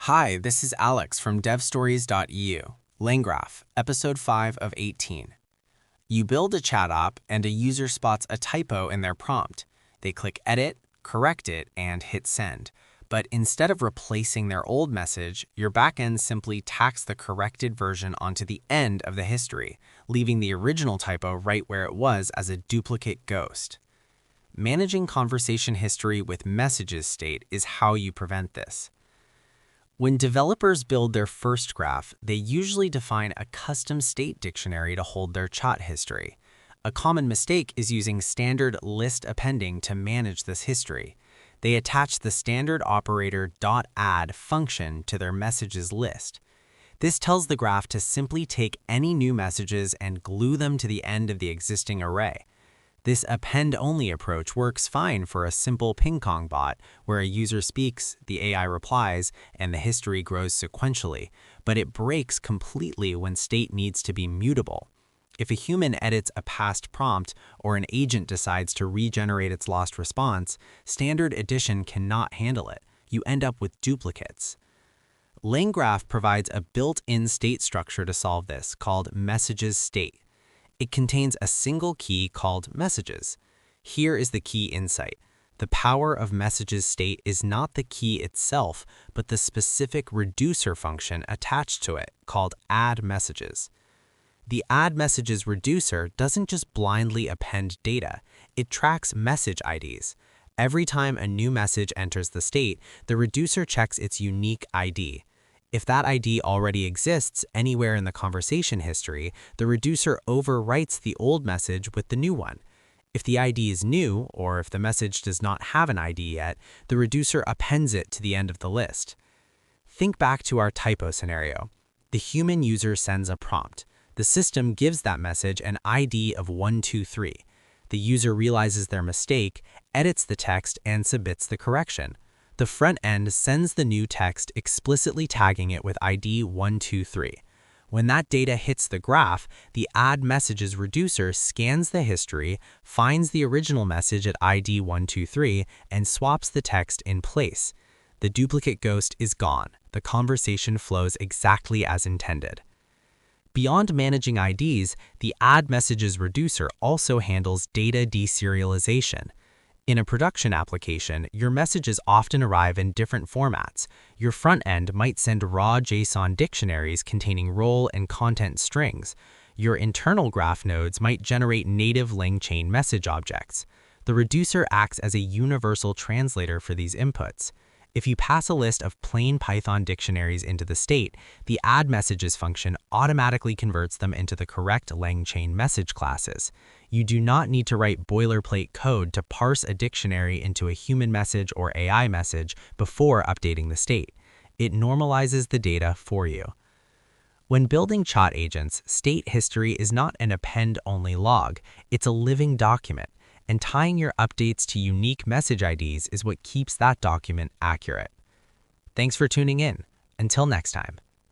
Hi, this is Alex from devstories.eu, LangGraph, episode 5 of 18. You build a chat app and a user spots a typo in their prompt. They click Edit, correct it, and hit Send. But instead of replacing their old message, your backend simply tacks the corrected version onto the end of the history, leaving the original typo right where it was as a duplicate ghost. Managing conversation history with MessagesState is how you prevent this. When developers build their first graph, they usually define a custom state dictionary to hold their chat history. A common mistake is using standard list appending to manage this history. They attach the standard operator .add function to their messages list. This tells the graph to simply take any new messages and glue them to the end of the existing array. This append-only approach works fine for a simple ping-pong bot where a user speaks, the AI replies, and the history grows sequentially, but it breaks completely when state needs to be mutable. If a human edits a past prompt or an agent decides to regenerate its lost response, standard addition cannot handle it. You end up with duplicates. LangGraph provides a built-in state structure to solve this called MessagesState. It contains a single key called messages. Here is the key insight. The power of MessagesState is not the key itself, but the specific reducer function attached to it called add messages. The add messages reducer doesn't just blindly append data, it tracks message IDs. Every time a new message enters the state, the reducer checks its unique ID. If that ID already exists anywhere in the conversation history, the reducer overwrites the old message with the new one. If the ID is new, or if the message does not have an ID yet, the reducer appends it to the end of the list. Think back to our typo scenario. The human user sends a prompt. The system gives that message an ID of 123. The user realizes their mistake, edits the text, and submits the correction. The front end sends the new text explicitly tagging it with ID 123. When that data hits the graph, the add messages reducer scans the history, finds the original message at ID 123, and swaps the text in place. The duplicate ghost is gone. The conversation flows exactly as intended. Beyond managing IDs, the add messages reducer also handles data deserialization. In a production application, your messages often arrive in different formats. Your front end might send raw JSON dictionaries containing role and content strings. Your internal graph nodes might generate native LangChain message objects. The reducer acts as a universal translator for these inputs. If you pass a list of plain Python dictionaries into the state, the add messages function automatically converts them into the correct LangChain message classes. You do not need to write boilerplate code to parse a dictionary into a human message or AI message before updating the state. It normalizes the data for you. When building chat agents, state history is not an append-only log. It's a living document. And tying your updates to unique message IDs is what keeps that document accurate. Thanks for tuning in. Until next time.